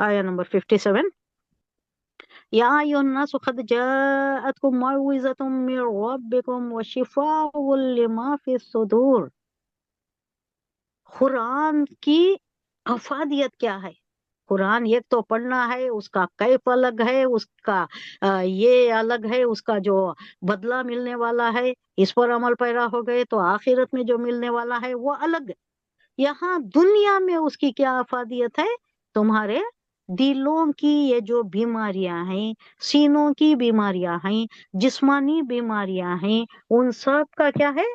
آیا نمبر 57. یا ایھا الناس قد جاءتکم موعظۃ من ربکم وشفاء لما فی الصدور. قرآن کی افادیت کیا ہے؟ قرآن ایک تو پڑھنا ہے، اس کا کیف الگ ہے، اس کا یہ الگ ہے، اس کا جو بدلہ ملنے والا ہے، اس پر عمل پیرا ہو گئے تو آخرت میں جو ملنے والا ہے وہ الگ ہے۔ یہاں دنیا میں اس کی کیا افادیت ہے؟ تمہارے دلوں کی یہ جو بیماریاں ہیں، سینوں کی بیماریاں ہیں، جسمانی بیماریاں ہیں، ان سب کا کیا ہے؟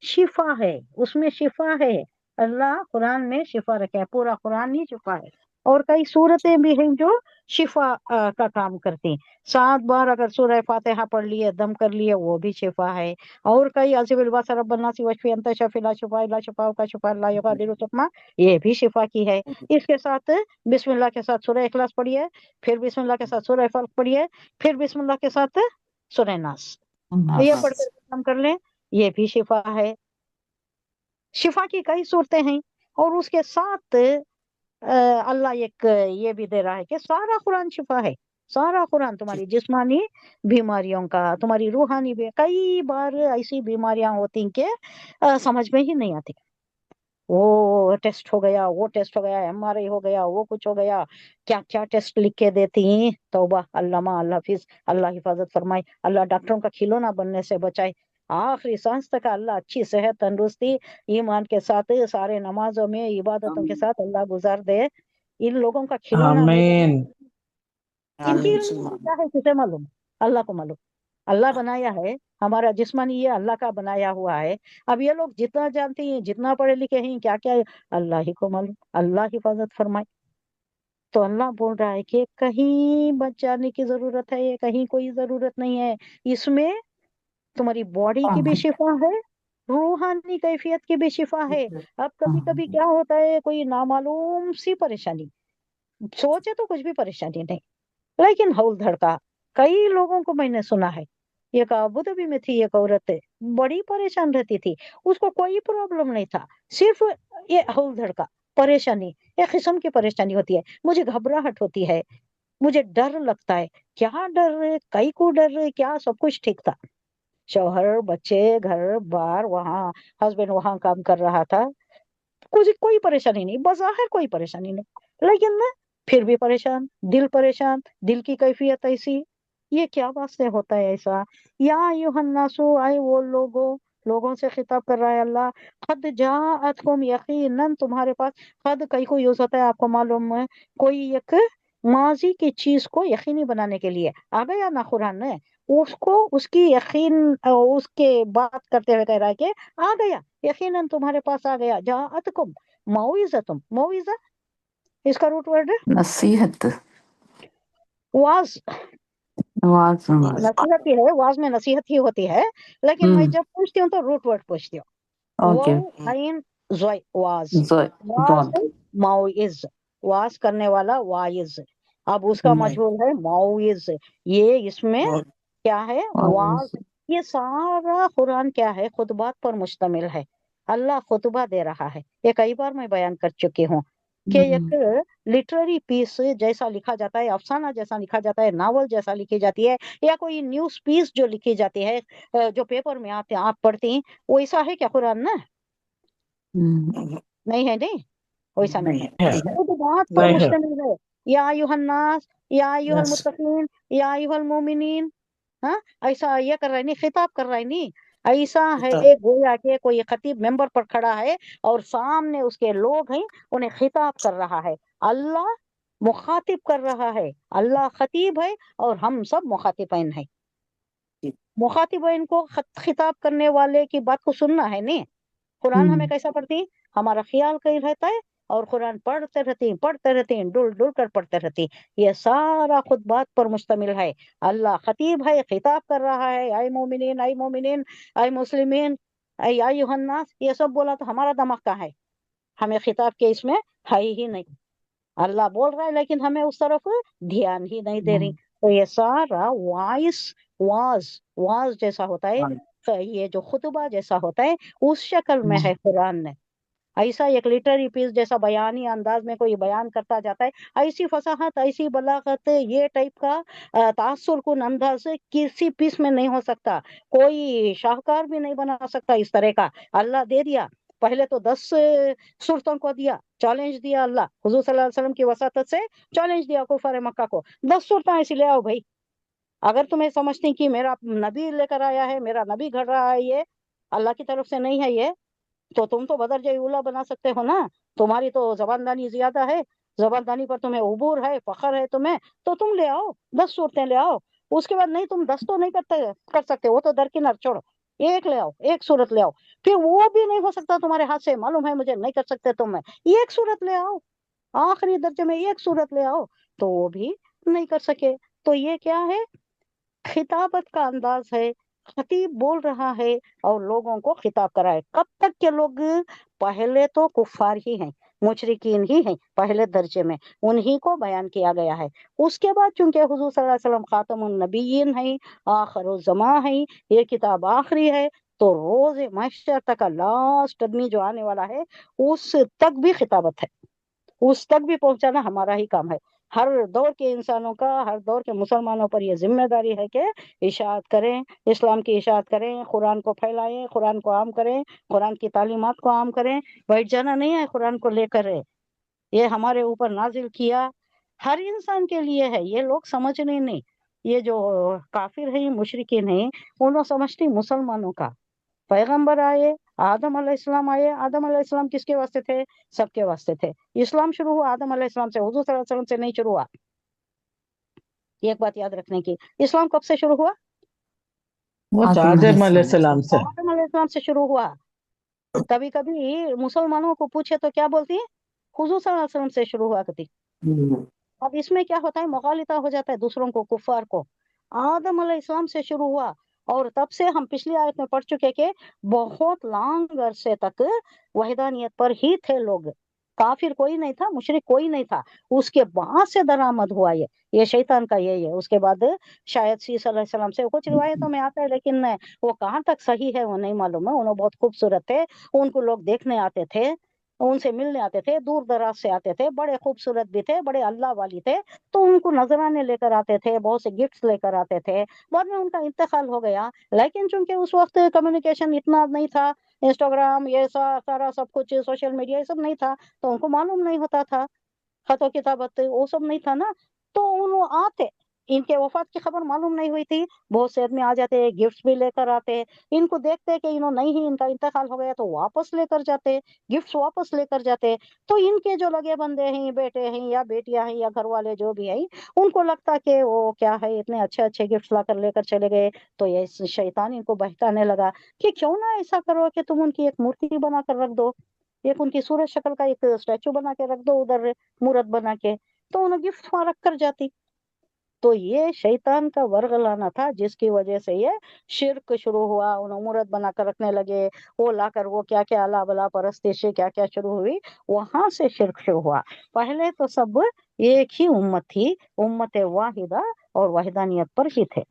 شفا ہے، اس میں شفا ہے۔ اللہ قرآن میں شفا رکھا ہے، پورا قرآن ہی شفا ہے، اور کئی صورتیں بھی ہیں جو شفا کا کام کرتی ہیں۔ 7 بار اگر سورہ فاتحہ پڑھ لیے، دم کر لیے، وہ بھی شفا ہے۔ اور کئی عزیب الباس رب الناس وشفی انت شفی لا شفا الا شفا کا شفا اللہ یغادر سقما، یہ بھی شفا کی ہے۔ اس کے ساتھ بسم اللہ کے ساتھ سورہ اخلاص پڑھیے، پھر بسم اللہ کے ساتھ سورہ فلق پڑھیے، پھر بسم اللہ کے ساتھ سورہ ناس، یہ پڑھ کر ختم کر لیں، یہ بھی شفا ہے۔ شفا کی کئی صورتیں ہیں، اور اس کے ساتھ اللہ ایک یہ بھی دے رہا ہے کہ سارا قرآن شفا ہے۔ سارا قرآن تمہاری جسمانی بیماریوں کا، تمہاری روحانی بھی، کئی بار ایسی بیماریاں ہوتی ہیں کہ سمجھ میں ہی نہیں آتی۔ وہ ٹیسٹ ہو گیا، وہ ٹیسٹ ہو گیا، MRI ہو گیا، وہ کچھ ہو گیا، کیا کیا ٹیسٹ لکھ کے دیتی ہیں۔ توبہ، اللہ اللہ حافظ، اللہ حفاظت فرمائے، اللہ ڈاکٹروں کا کھلونا بننے سے بچائے، آخری سانس تک اللہ اچھی صحت تندرستی ایمان کے ساتھ سارے نمازوں میں عبادتوں کے ساتھ اللہ گزار دے۔ ان لوگوں کا کھلونا نہیں آمین۔ بنے، ان کی علم میں کیا ہے کسے معلوم؟ اللہ کو معلوم۔ اللہ بنایا ہے، ہمارا جسمانی یہ اللہ کا بنایا ہوا ہے۔ اب یہ لوگ جتنا جانتے ہیں، جتنا پڑھے لکھے ہیں، کیا کیا اللہ ہی کو معلوم، اللہ حفاظت فرمائے۔ تو اللہ بول رہا ہے کہ کہیں بچ جانے کی ضرورت ہے، کہیں کوئی ضرورت نہیں ہے۔ اس میں تمہاری باڈی کی بھی شفا ہے، روحانی کیفیت کی بھی شفا ہے۔ اب کبھی کبھی کیا ہوتا ہے، کوئی نامعلوم سی پریشانی، سوچے تو کچھ بھی پریشانی نہیں، لیکن ہول دھڑکا، کئی لوگوں کو میں نے سنا ہے۔ ایک ابو دھابی میں تھی ایک عورت، بڑی پریشان رہتی تھی، اس کو کوئی پرابلم نہیں تھا، صرف یہ ہول دھڑکا پریشانی، ایک قسم کی پریشانی ہوتی ہے، مجھے گھبراہٹ ہوتی ہے، مجھے ڈر لگتا ہے۔ کیا ڈر، کئی کو ڈر، کیا سب کچھ ٹھیک تھا، شوہر، بچے، گھر بار، وہاں ہسبینڈ وہاں کام کر رہا تھا، کوئی پریشانی نہیں، بظاہر کوئی پریشانی نہیں، لیکن نا پھر بھی پریشان، دل پریشان، دل کی کیفیت ایسی، یہ کیا بات سے ہوتا ہے ایسا؟ یا ایھا الناس، آئے وہ لوگوں سے خطاب کر رہا ہے اللہ، قد جاءتکم، یقیناً تمہارے پاس، قد کئی کو یوز ہوتا ہے آپ کو معلوم ہے، کوئی ایک ماضی کی چیز کو یقینی بنانے کے لیے آ گیا نا قرآن میں، اس کو اس کی یقین، اس کے بات کرتے ہوئے کہہ رہا ہے کہ آ گیا، یقیناً تمہارے پاس آ گیا، جاءتکم موعظۃ، موعظہ اس کا روٹ ورڈ ہے نصیحت، واز، واز، نصیحت ہی ہے، واز میں نصیحت ہی ہوتی ہے، لیکن میں جب پوچھتی ہوں تو روٹ ورڈ پوچھتی ہوں، اوکے، وہ عین زوئی، واز، واز ضاد، موعظ، واز کرنے والا واعظ، اب اس کا مجہول ہے موعظ، یہ اس میں کیا ہے؟ واز۔ یہ سارا قرآن کیا ہے؟ خطبات پر مشتمل ہے، اللہ خطبہ دے رہا ہے۔ یہ کئی بار میں بیان کر چکی ہوں کہ ایک لٹریری پیس جیسا لکھا جاتا ہے، افسانہ جیسا لکھا جاتا ہے، ناول جیسا لکھی جاتی ہے، یا کوئی نیوز پیس جو لکھی جاتی ہے، جو پیپر میں آتے آپ پڑھتی ہیں، ویسا ہے کیا قرآن؟ نا نہیں ہے، نہیں ویسا نہیں ہے، خطبات پر مشتمل ہے۔ یا ایھا الناس، یا ایھا المتقین، یا ایھا المومنین، ہاں ایسا یہ کر رہا ہے نہیں، خطاب کر رہا ہے نہیں، ایسا ہے گویا کہ کوئی خطیب ممبر پر کھڑا ہے اور سامنے اس کے لوگ ہیں، انہیں خطاب کر رہا ہے، اللہ مخاطب کر رہا ہے، اللہ خطیب ہے اور ہم سب مخاطبین ہیں۔ مخاطبین کو خطاب کرنے والے کی بات کو سننا ہے نہیں۔ قرآن ہمیں کیسا پڑھتی ہیں؟ ہمارا خیال کہیں رہتا ہے اور قرآن پڑھتے رہتے ہیں، ڈل ڈل کر پڑھتے رہتے ہیں۔ یہ سارا خطبات پر مشتمل ہے، اللہ خطیب ہے، خطاب کر رہا ہے، اے مومنین، اے مومنین، اے مسلمین، اے ایھا الناس، یہ سب بولا تو ہمارا دماغ کہاں ہے؟ ہمیں خطاب کے اس میں ہے ہی نہیں، اللہ بول رہا ہے لیکن ہمیں اس طرف دھیان ہی نہیں دے رہی۔ تو یہ سارا واز جیسا ہوتا ہے، یہ جو خطبہ جیسا ہوتا ہے، اس شکل میں ہے قرآن نے۔ ایسا ایک لٹری پیس جیسا بیانی انداز میں کوئی بیان کرتا جاتا ہے، ایسی فصاحت، ایسی بلاغت، یہ ٹائپ کا تاثر کن انداز کسی پیس میں نہیں ہو سکتا، کوئی شاہکار بھی نہیں بنا سکتا اس طرح کا۔ اللہ دے دیا، پہلے تو 10 صورتوں کو دیا، چیلنج دیا اللہ حضور صلی اللہ علیہ وسلم کی وساطت سے، چیلنج دیا کفار مکہ کو، 10 صورتیں ایسی لے آؤ بھائی۔ اگر تمہیں سمجھتے کہ میرا نبی لے کر آیا ہے، میرا نبی گھڑ رہا ہے، یہ اللہ کی طرف سے نہیں ہے یہ، تو تم تو بدر جئی اولا بنا سکتے ہو نا، تمہاری تو زبان دانی زیادہ ہے، زبان دانی پر تمہیں عبور ہے، فخر ہے تمہیں، تو تم لے آؤ 10 صورتیں لے آؤ۔ اس کے بعد نہیں، تم 10 تو نہیں کر سکتے، وہ تو درکنار چھوڑو، ایک لے آؤ، ایک صورت لے آؤ، پھر وہ بھی نہیں ہو سکتا تمہارے ہاتھ سے، معلوم ہے مجھے نہیں کر سکتے تم، میں ایک صورت لے آؤ، آخری درجے میں ایک صورت لے آؤ، تو وہ بھی نہیں کر سکے۔ تو یہ کیا ہے؟ خطابت کا انداز ہے، خطیب بول رہا ہے اور لوگوں کو خطاب کرا ہے۔ کب تک کے لوگ؟ پہلے تو کفار ہی ہیں، مشرکین ہی ہیں پہلے درجے میں، انہی کو بیان کیا گیا ہے۔ اس کے بعد چونکہ حضور صلی اللہ علیہ وسلم خاتم النبیین ہیں، آخر الزماں ہیں، یہ کتاب آخری ہے، تو روز محشر تک کا لاسٹ آدمی جو آنے والا ہے اس تک بھی خطابت ہے، اس تک بھی پہنچانا ہمارا ہی کام ہے۔ ہر دور کے انسانوں کا، ہر دور کے مسلمانوں پر یہ ذمہ داری ہے کہ اشاعت کریں، اسلام کی اشاعت کریں، قرآن کو پھیلائیں، قرآن کو عام کریں، قرآن کی تعلیمات کو عام کریں۔ بیٹھ جانا نہیں ہے قرآن کو لے کر، یہ ہمارے اوپر نازل کیا ہر انسان کے لیے ہے، یہ لوگ سمجھنے نہیں۔ یہ جو کافر ہیں، مشرکین ہیں، انہوں سمجھتی مسلمانوں کا پیغمبر آئے، آدم علیہ السلام آئے، آدم علیہ السلام کس کے واسطے تھے؟ سب کے واسطے تھے۔ اسلام شروع ہوا آدم علیہ السلام سے، حضور صلی اللہ علیہ وسلم سے نہیں شروع ہوا۔ ایک بات یاد رکھنے کی، اسلام کب سے شروع ہوا؟ وہ آدم علیہ آدم علیہ السلام سے۔ السلام سے۔ آدم علیہ السلام سے شروع ہوا۔ کبھی کبھی مسلمانوں کو پوچھے تو کیا بولتی ہیں؟ حضور صلی اللہ علیہ وسلم سے شروع ہوا کرتی۔ اب اس میں کیا ہوتا ہے؟ مغالطہ ہو جاتا ہے دوسروں کو، کفار کو۔ آدم علیہ السلام سے شروع ہوا، اور تب سے ہم پچھلی آیت میں پڑھ چکے کہ بہت لانگ عرصے تک وحدانیت پر ہی تھے لوگ، کافر کوئی نہیں تھا، مشرک کوئی نہیں تھا۔ اس کے بعد سے درآمد ہوا یہ شیطان کا یہی ہے۔ اس کے بعد شاید سی صلی اللہ علیہ وسلم سے کچھ روایتوں میں آتا ہے، لیکن وہ کہاں تک صحیح ہے وہ نہیں معلوم ہے۔ انہوں بہت خوبصورت تھے، ان کو لوگ دیکھنے آتے تھے، ان سے ملنے آتے تھے، دور دراز سے آتے تھے، بڑے خوبصورت بھی تھے، بڑے اللہ والی تھے، تو ان کو نذرانے لے کر آتے تھے، بہت سے گفٹس لے کر آتے تھے۔ بعد میں ان کا انتقال ہو گیا، لیکن چونکہ اس وقت کمیونیکیشن اتنا نہیں تھا، انسٹاگرام یہ سارا سب کچھ، سوشل میڈیا یہ سب نہیں تھا، تو ان کو معلوم نہیں ہوتا تھا، خط و کتابت وہ سب نہیں تھا نا، تو انہوں آتے، ان کے وفات کی خبر معلوم نہیں ہوئی تھی، بہت سے آدمی آ جاتے، گفٹس بھی لے کر آتے، ان کو دیکھتے کہ انہوں نہیں ہی، ان کا انتقال ہو گیا، تو واپس لے کر جاتے، گفٹس واپس لے کر جاتے۔ تو ان کے جو لگے بندے ہیں، بیٹے ہیں یا بیٹیاں ہیں یا گھر والے جو بھی ہیں، ان کو لگتا کہ وہ کیا ہے، اتنے اچھے اچھے گفٹس لا کر لے کر چلے گئے، تو یہ شیطان ان کو بہکانے لگا کہ کیوں نہ ایسا کرو کہ تم ان کی ایک مورتی بنا کر رکھ دو، ایک ان کی صورت شکل کا ایک اسٹیچو بنا کے رکھ دو ادھر، مورت بنا کے، تو انہیں گفٹ وہاں رکھ کر جاتی۔ تو یہ شیطان کا ورغلانا تھا، جس کی وجہ سے یہ شرک شروع ہوا، انہوں مورت بنا کر رکھنے لگے، وہ لا کر وہ کیا کیا اللہ بلا پرستش کیا کیا شروع ہوئی، وہاں سے شرک شروع ہوا۔ پہلے تو سب ایک ہی امت تھی، امت واحدہ، اور وحدانیت پر ہی تھے۔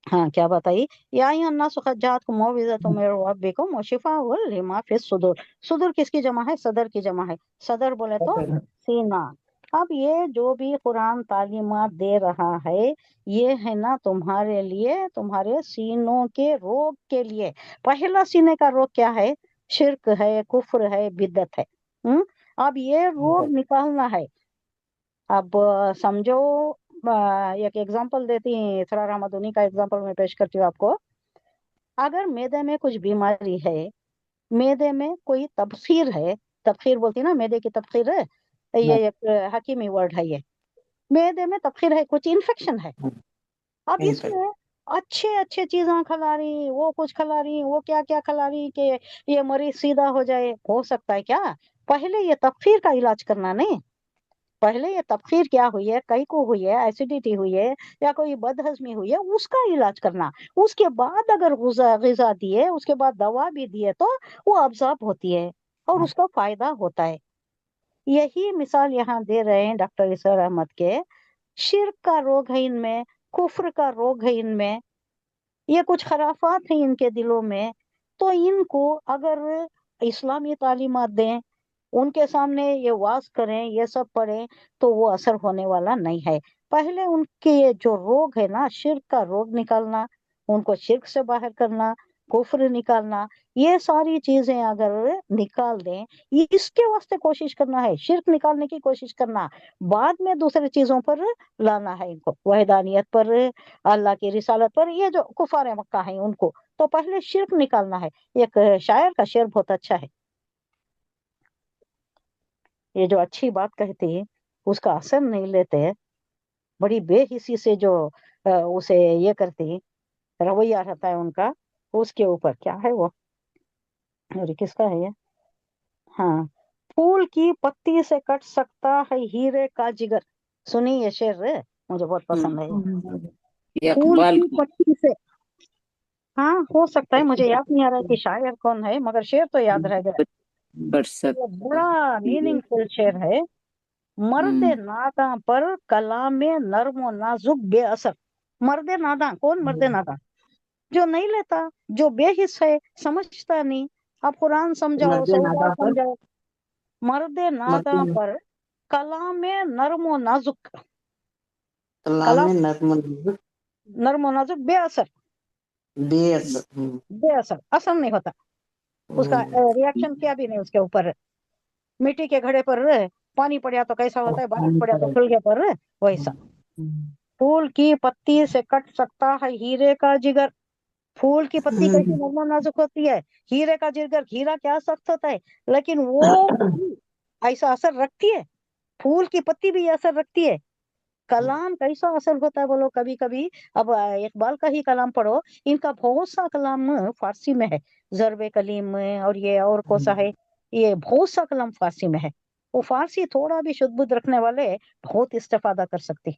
ہاں کیا بتائی؟ یا ایھا الناس قد جاءتکم موعظۃ من ربکم وشفاء لما فی الصدور۔ صدور کس کی جمع ہے؟ صدر کی جمع ہے، صدر بولے تو سینہ۔ اب یہ جو بھی قرآن تعلیمات دے رہا ہے، یہ ہے نا تمہارے لیے، تمہارے سینوں کے روگ کے لیے۔ پہلا سینے کا روگ کیا ہے؟ شرک ہے، کفر ہے، بدعت ہے۔ اب یہ روگ نکالنا ہے۔ اب سمجھو، ایک ایگزامپل دیتی ہیں، اسرار احمد انہی کا ایگزامپل میں پیش کرتی ہوں آپ کو۔ اگر معدے میں کچھ بیماری ہے، معدے میں کوئی تبخیر ہے، تبخیر بولتی نا، معدے کی تبخیر ہے، یہ ایک حکیمی ورڈ ہے، یہ معدے میں تبخیر ہے، کچھ انفیکشن ہے۔ اب اس میں اچھے اچھے چیزاں کھلا رہی، وہ کچھ کھلا رہی، وہ کیا کیا کھلا رہی کہ یہ مریض سیدھا ہو جائے، ہو سکتا ہے کیا؟ پہلے یہ تبخیر کا علاج کرنا نہیں، پہلے یہ تبخیر کیا ہوئی ہے، کئی کو ہوئی ہے، ایسیڈیٹی ہوئی ہے یا کوئی بد ہضمی ہوئی ہے، اس کا علاج کرنا۔ اس کے بعد اگر غذا دیے، اس کے بعد دوا بھی دیے، تو وہ ابزارب ہوتی ہے اور اس کا فائدہ ہوتا ہے۔ یہی مثال یہاں دے رہے ہیں ڈاکٹر اسرار احمد کے۔ شرک کا روگ ہے ان میں، کفر کا روگ ہے ان میں، یہ کچھ خرافات ہیں ان کے دلوں میں، تو ان کو اگر اسلامی تعلیمات دیں، ان کے سامنے یہ واز کریں، یہ سب پڑھیں، تو وہ اثر ہونے والا نہیں ہے۔ پہلے ان کے جو روگ ہے نا، شرک کا روگ نکالنا، ان کو شرک سے باہر کرنا، کفر نکالنا، یہ ساری چیزیں اگر نکال دیں، یہ اس کے واسطے کوشش کرنا ہے، شرک نکالنے کی کوشش کرنا، بعد میں دوسرے چیزوں پر لانا ہے، ان کو وحدانیت پر، اللہ کی رسالت پر۔ یہ جو کفار مکہ ہیں ان کو تو پہلے شرک نکالنا ہے۔ ایک شاعر کا شعر بہت اچھا ہے، یہ جو اچھی بات کہتی ہے اس کا اثر نہیں لیتے، بڑی بے حسی سے جو اسے یہ کرتی، رویہ رہتا ہے ان کا اس کے اوپر، کیا ہے وہ، اور کس کا ہے یہ؟ ہاں، پھول کی پتی سے کٹ سکتا ہے ہیرے کا جگر۔ سنی یہ شعر، مجھے بہت پسند ہے یہ۔ یہ پھول اقبال کی کا پتی سے، ہاں ہو سکتا ہے، مجھے یاد نہیں آ رہا کہ شاعر کون ہے، مگر شعر تو یاد رہ گیا۔ برست یہ بڑا میننگ فل شعر ہے۔ مرد ناداں پر کلام نرم و نازک بے اثر۔ مرد ناداں، کون مرد ناداں؟ جو نہیں لیتا، جو بے حس ہے، سمجھتا نہیں۔ آپ قرآن سمجھاؤ، مرد سودا نادا پر سمجھاؤ، مرد مرد ناداں پر کلام نرم و نازک، کلام کلام نظم نرم و نازک بے اثر، بے اثر بے اثر، اثر نہیں ہوتا اس کا، ریاکشن کیا بھی نہیں اس کے اوپر۔ مٹی کے گھڑے پر پانی پڑیا تو کیسا ہوتا ہے، بارش پڑیا تو کھل گیا پر ویسا۔ پھول کی پتی سے کٹ سکتا ہے ہیرے کا جگر۔ پھول کی پتی کیسی نرم و نازک ہوتی ہے، ہیرے کا جگر، ہیرا کیا سخت ہوتا ہے، لیکن وہ بھی ایسا اثر رکھتی ہے، پھول کی پتی بھی اثر رکھتی ہے۔ کلام کیسا اثر ہوتا ہے بولو، کبھی کبھی اب اقبال کا ہی کلام پڑھو، ان کا بہت سا کلام فارسی میں ہے، ضرب کلیم اور یہ اور کوسا ہے، یہ بہت سا کلام فارسی میں ہے۔ وہ فارسی تھوڑا بھی شد بدھ رکھنے والے بہت استفادہ کر سکتے،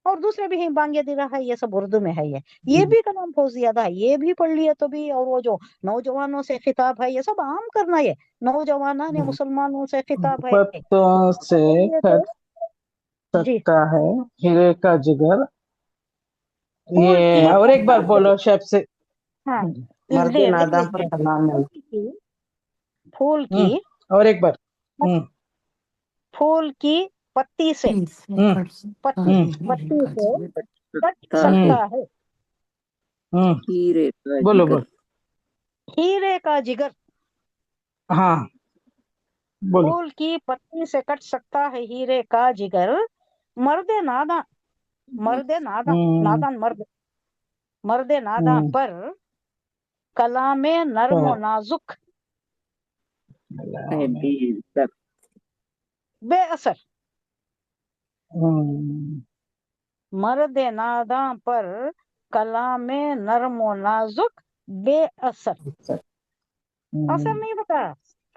اور دوسرے بھی ہیں، بانگے درا ہے، یہ سب اردو میں ہے، یہ بھی کلام بہت زیادہ ہے، یہ بھی پڑھ لیے تو بھی۔ اور وہ جو نوجوانوں سے خطاب ہے، یہ سب عام کرنا، یہ نوجوانوں نے مسلمانوں سے خطاب ہے، پتوں سے کٹ جی۔ سکتا ہے ہیرے کا جگر۔ پھول کی یہ اور ایک بار بولو شیف سے۔ ہاں مرد لکھ ناداں پر لیجیے، کلام پھول کی اور ایک بار۔ پھول کی پتی سے، پتی پتی سے کٹ سکتا ہے ہیرے کا بولو جگر۔ بولو، ہیرے کا جگر۔ ہاں بولو۔ پھول کی پتی سے کٹ سکتا ہے ہیرے کا جگر۔ مرد ناداں، مرد ناداں، نادان مرد، مرد ناداں پر کلام نرم و نازک بے اثر۔ مرد ناداں پر کلام نرم و نازک بے اثر، اثر نہیں ہوتا،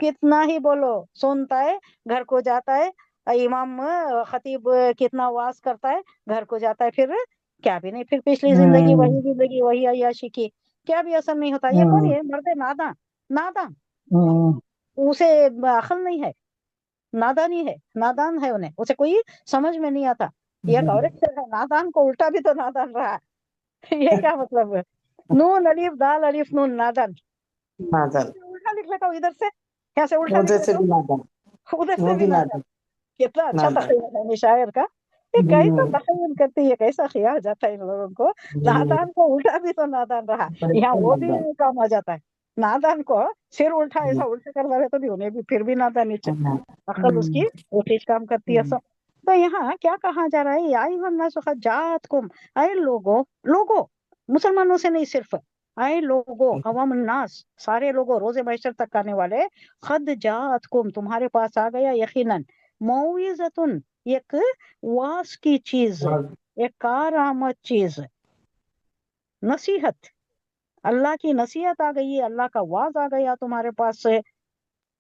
کتنا ہی بولو، سنتا ہے، گھر کو جاتا ہے، امام خطیب کتنا واز کرتا ہے، گھر کو جاتا ہے، پھر کیا بھی نہیں، پھر پچھلی زندگی وہی عیاشی کی، کیا بھی اثر نہیں ہوتا۔ یہ کون ہے؟ مرد ناداں، ناداں، اسے عقل نہیں ہے، نادانی ہے، نادان ہے، انہیں اسے کوئی سمجھ میں نہیں آتا۔ یہ ایک اور ایک ہے، نادان کو الٹا بھی تو نادان رہا، یہ کیا مطلب ہے؟ نون الف دال الف نون، نادان، الٹا لکھ لیتا ہوں ادھر سے، یہاں سے الٹا لکھ لیتا ہوں، ادھر سے بھی نادان۔ کتنا اچھا تخیل ہے شاعر کا، یہ کیسا تخیل کرتی ہے، کیسا خیال جاتا ہے ان لوگوں کو۔ نادان کو الٹا بھی تو نادان رہا، یہاں وہ بھی کام آ جاتا ہے، نادان کو سر الٹا ایسا الٹا کر رہے تو بھی انہیں بھی پھر بھی نادانی چاہیے، عقل اس کی الٹی کام کرتی ہے سب۔ تو یہاں کیا کہا جا رہا ہے، یا ایھا الناس قد جاءتکم، اے لوگوں، مسلمانوں سے نہیں صرف، اے لوگوں، عوام الناس، سارے لوگوں، روز محشر تک آنے والے، قد جاءتکم، تمہارے پاس آ گیا یقیناً، موعظۃ، ایک واس کی چیز، ایک کارآمد چیز، نصیحت، اللہ کی نصیحت آ گئی ہے، اللہ کا واز آ گیا تمہارے پاس سے،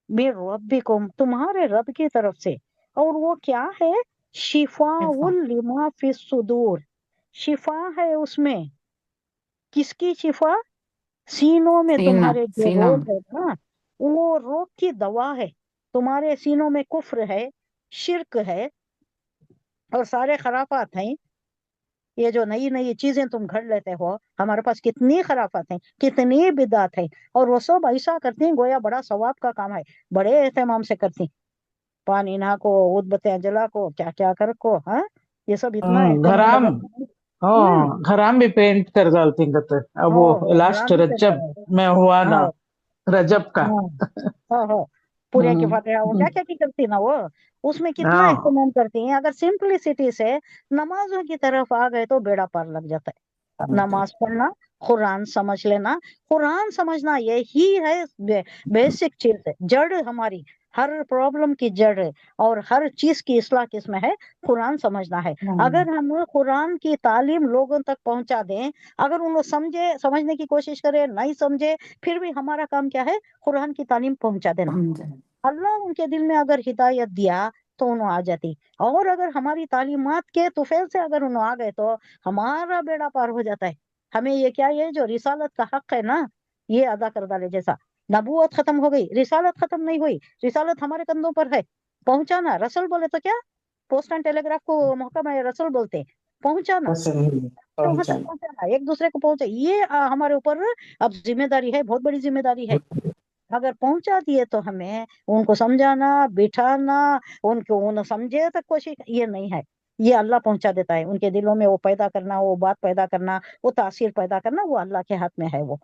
بے ربکم، تمہارے رب کی طرف سے، اور وہ کیا ہے؟ شفاء لما فی الصدور، شفا ہے اس میں، کس کی شفا؟ سینوں میں تمہارے جو روگ ہے نا، وہ روگ کی دوا ہے، تمہارے سینوں میں کفر ہے، شرک ہے، اور سارے خرافات ہیں، یہ جو نئی نئی چیزیں تم گھڑ لیتے ہو، ہمارے پاس کتنی خرافات ہیں، کتنی بدعت ہے، اور وہ سب ایسا کرتی ہیں گویا بڑا ثواب کا کام ہے، بڑے اہتمام سے کرتی ہیں، پانی نہ کو، ادھ بتیاں جلا کو، کیا کیا کر کو، ہاں یہ سب اتنا اہتمام گھرام لگا۔ ہوں گھرام بھی پینٹ کر ڈالتی کہتے اب وہ لاسٹ حرام ہی رجب کرتا ہے۔ میں ہوا نا، ہاں رجب کا ہاں ہاں پورے کی فاتحہ وہ کیا کیا کی کرتی نا، وہ اس میں کتنا ہاں اہتمام کرتی ہیں۔ اگر سمپلسٹی سے نمازوں کی طرف آ گئے تو بیڑا پار لگ جاتا ہے۔ نماز پڑھنا، قرآن سمجھ لینا، قرآن سمجھنا یہی ہے بیسک چیز ہے، جڑ ہماری ہر پرابلم کی جڑ ہے، اور ہر چیز کی اصلاح کس میں ہے؟ قرآن سمجھنا ہے۔ اگر ہم قرآن کی تعلیم لوگوں تک پہنچا دیں، اگر ان کو سمجھنے کی کوشش کرے، نہیں سمجھے، پھر بھی ہمارا کام کیا ہے؟ قرآن کی تعلیم پہنچا دینا۔ اللہ ان کے دل میں اگر ہدایت دیا تو انہوں آ جاتی، اور اگر ہماری تعلیمات کے طفیل سے اگر انہوں آ گئے تو ہمارا بیڑا پار ہو جاتا ہے۔ ہمیں یہ کیا، یہ جو رسالت کا حق ہے نا، یہ ادا کر ڈالے۔ جیسا نبوت ختم ہو گئی، رسالت ختم نہیں ہوئی، رسالت ہمارے کندھوں پر ہے، پہنچانا۔ رسول بولے تو کیا، پوسٹ اینڈ ٹیلی گراف کو محکمہ رسول بولتے ہیں، پہنچانا، وہاں تک پہنچانا، ایک دوسرے کو پہنچے، یہ ہمارے اوپر اب ذمہ داری ہے، بہت بڑی ذمہ داری ہے۔ اگر پہنچا دیے تو ہمیں ان کو سمجھانا، بٹھانا، ان کو سمجھے تک کوشش، یہ نہیں ہے، یہ اللہ پہنچا دیتا ہے۔ ان کے دلوں میں وہ پیدا کرنا، وہ بات پیدا کرنا، وہ تاثیر پیدا کرنا، وہ اللہ کے ہاتھ میں ہے۔ وہ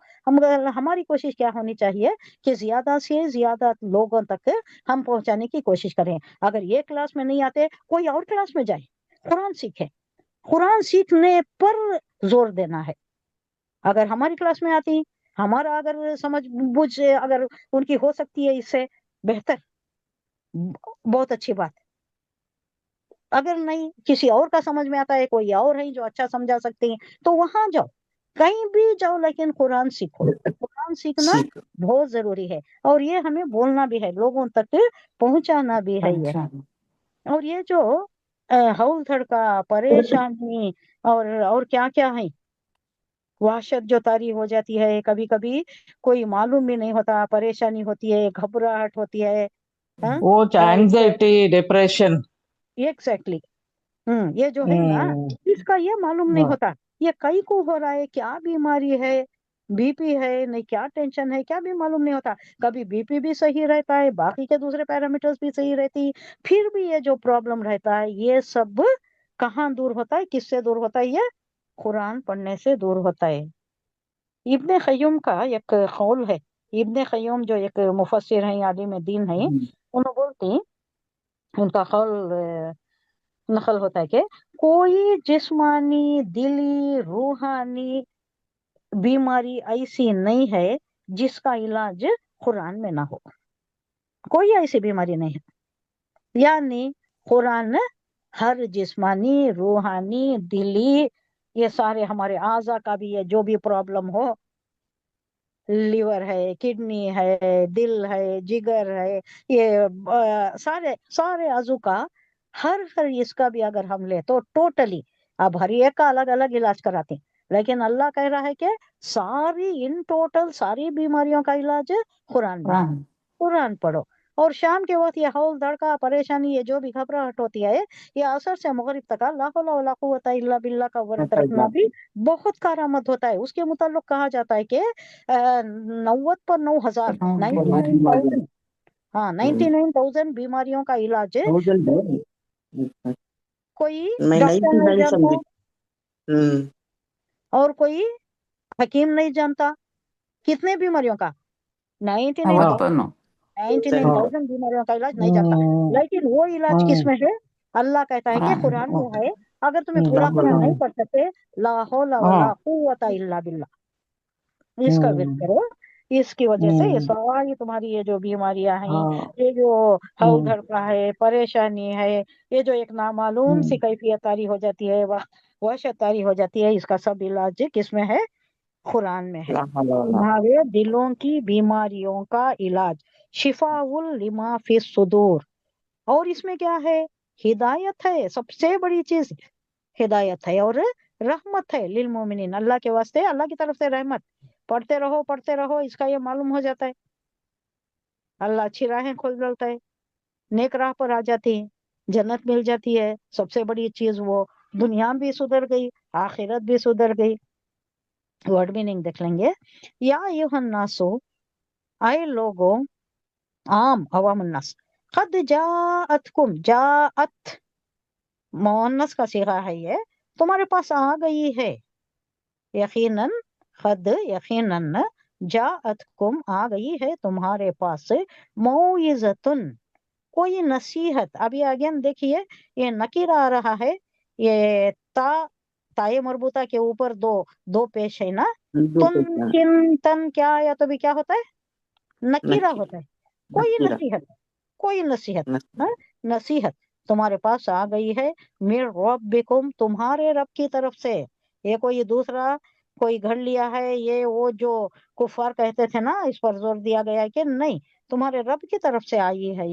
ہماری کوشش کیا ہونی چاہیے کہ زیادہ سے زیادہ لوگوں تک ہم پہنچانے کی کوشش کریں۔ اگر یہ کلاس میں نہیں آتے، کوئی اور کلاس میں جائے، قرآن سیکھے، قرآن سیکھنے پر زور دینا ہے۔ اگر ہماری کلاس میں آتی، ہمارا اگر سمجھ بوجھ اگر ان کی ہو سکتی ہے اس سے بہتر، بہت اچھی بات۔ اگر نہیں، کسی اور کا سمجھ میں آتا ہے، کوئی اور ہے جو اچھا سمجھا سکتے ہیں، تو وہاں جاؤ، کہیں بھی جاؤ، لیکن قرآن سیکھو۔ قرآن سیکھنا بہت ضروری ہے، اور یہ ہمیں بولنا بھی ہے، لوگوں تک پہنچانا بھی ہے یہ۔ اور یہ جو ہول تھڑکا، پریشانی، اور کیا کیا ہے، وحشت جو طاری ہو جاتی ہے، کبھی کبھی کوئی معلوم بھی نہیں ہوتا، پریشانی ہوتی ہے، گھبراہٹ ہوتی ہے، ہاں وہ اینگزائٹی، ڈپریشن، ایگزیکٹلی۔ یہ جو ہے نا، اس کا یہ معلوم نہیں ہوتا یہ کئی کو ہو رہا ہے، کیا بیماری ہے، بی پی ہے، نہیں کیا ٹینشن ہے، کیا بھی معلوم نہیں ہوتا۔ کبھی بی پی بھی صحیح رہتا ہے، باقی کے دوسرے پیرامیٹرز بھی صحیح رہتی، پھر بھی یہ جو پرابلم رہتا ہے، یہ سب کہاں دور ہوتا ہے؟ کس سے دور ہوتا ہے؟ یہ قرآن پڑھنے سے دور ہوتا ہے۔ ابن قیم کا ایک قول ہے، ابن قیم جو ایک مفسر ہیں، عالم دین ہیں، انہوں بولتے ہیں، ان کا قول نقل ہوتا ہے کہ کوئی جسمانی، دلی، روحانی بیماری ایسی نہیں ہے جس کا علاج قرآن میں نہ ہو۔ کوئی ایسی بیماری نہیں ہے، یعنی قرآن ہر جسمانی، روحانی، دلی، یہ سارے ہمارے اعضاء کا بھی ہے، جو بھی پرابلم ہو، لیور ہے، کڈنی ہے، دل ہے، جگر ہے، یہ سارے سارے عضو کا، ہر اس کا بھی اگر ہم لے تو ٹوٹلی، اب ہر ایک کا الگ الگ علاج کراتے ہیں، لیکن اللہ کہہ رہا ہے کہ ساری ان ٹوٹل ساری بیماریوں کا علاج قرآن میں ہے۔ قرآن پڑھو، اور شام کے وقت یہ ہول دھڑکا، پریشانی، یہ جو بھی گھبراہٹ ہوتی ہے، یہ عصر سے مغرب تک لا حول ولا قوت الا باللہ کا ورد رکھنا بھی بہت کارآمد ہوتا ہے۔ اس کے متعلق کہا جاتا ہے کہ 90 پر 9,000، 99,000، ہاں 99,000 بیماریوں کا علاج کوئی میں ڈاکٹر نہیں نہیں جانتا، سمجھی۔ اور کوئی حکیم نہیں جانتا، کتنے بیماریوں کا، 99,000 بیماریوں کا علاج نہیں جانتا، لیکن وہ علاج کس میں ہے؟ اللہ کہتا ہے کہ قرآن میں ہے۔ اگر تمہیں پورا قرآن نہیں پڑھ سکتے، لا حول ولا قوت الا باللہ، اس کا ورد کرو۔ اس کی وجہ سے یہ ساری تمہاری یہ جو بیماریاں ہیں، یہ جو ہول دھڑکا ہے، پریشانی ہے، یہ جو ایک نامعلوم سی کیفیت طاری ہو جاتی ہے، وحشت طاری ہو جاتی ہے، اس کا سب علاج کس میں ہے؟ قرآن میں ہے۔ تمہارے دلوں کی بیماریوں کا علاج، شفاء لما فی الصدور، اور اس میں کیا ہے؟ ہدایت ہے، سب سے بڑی چیز ہدایت ہے، اور رحمت ہے للمومنین، اللہ کے واسطے، اللہ کی طرف سے رحمت۔ پڑھتے رہو پڑھتے رہو، اس کا یہ معلوم ہو جاتا ہے، اللہ اچھی راہیں کھول ڈالتا ہے، نیک راہ پر آ جاتی ہیں، جنت مل جاتی ہے۔ سب سے بڑی چیز وہ دنیا بھی سدھر گئی، آخرت بھی سدھر گئی. ورڈ میننگ دیکھ لیں گے. یا ایھا الناسو، اے لوگوں، عام عوام الناس. قد جاءتکم، جاءت مؤنث کا صیغہ ہے یہ، تمہارے پاس آ گئی ہے. یقیناً، قد یقیناً، جاءتکم آ گئی ہے تمہارے پاس، موعظۃ کوئی نصیحت. ابھی اگین دیکھیے یہ نکیر آ رہا ہے، یہ تائے مربوطہ کے اوپر دو پیش ہے نا. دو تن پیشہ کن تن کیا آیا تو بھی کیا ہوتا ہے؟ نکیرہ نکیر ہوتا ہے. کوئی نکیرہ نصیحت، کوئی نصیحت، نکیر ہاں، نصیحت تمہارے پاس آ گئی ہے. من ربکم، تمہارے رب کی طرف سے. یہ کوئی دوسرا کوئی گھڑ لیا ہے یہ وہ جو کفار کہتے تھے نا، اس پر زور دیا گیا ہے کہ نہیں، تمہارے رب کی طرف سے آئی ہے.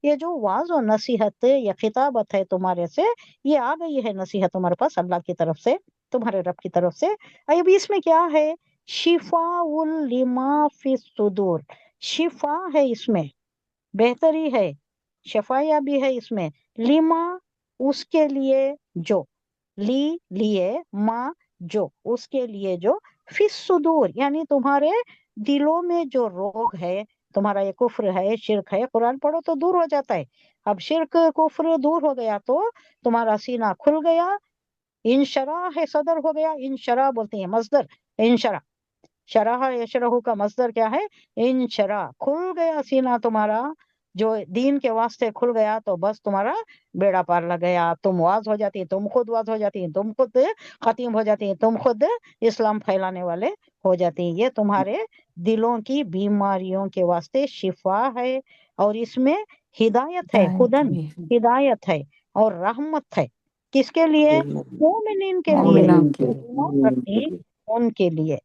یہ جو واعظ و نصیحت یہ خطابت ہے تمہارے سے، یہ آ گئی ہے نصیحت تمہارے پاس اللہ کی طرف سے، تمہارے رب کی طرف سے. اب اس میں کیا ہے؟ شفاء لما فی الصدور، شفا ہے اس میں، بہتری ہے، شفایا بھی ہے اس میں. لما اس کے لیے جو، لیے، ما جو اس کے لیے جو، فی الصدور یعنی تمہارے دلوں میں جو روگ ہے، تمہارا یہ کفر ہے، شرک ہے. قرآن پڑھو تو دور ہو جاتا ہے. اب شرک کفر دور ہو گیا تو تمہارا سینہ کھل گیا. انشرح ہے، صدر ہو گیا. انشرح بولتے ہیں مصدر، انشرح. شرح یشرح کا مصدر کیا ہے؟ انشرح. کھل گیا سینہ تمہارا، جو دین کے واسطے کھل گیا تو بس تمہارا بیڑا پار لگ گیا. تم واز ہو جاتی، تم خود واز ہو جاتی، تم خود ختم ہو جاتی، تم خود اسلام پھیلانے والے ہو جاتی. یہ تمہارے دلوں کی بیماریوں کے واسطے شفا ہے، اور اس میں ہدایت ہے، ہدایت خدن بھی ہدایت ہے اور رحمت ہے. کس کے لیے؟ مومنین کے لیے، مومنوں کے جو ایمان رکھتی ان کے لیے.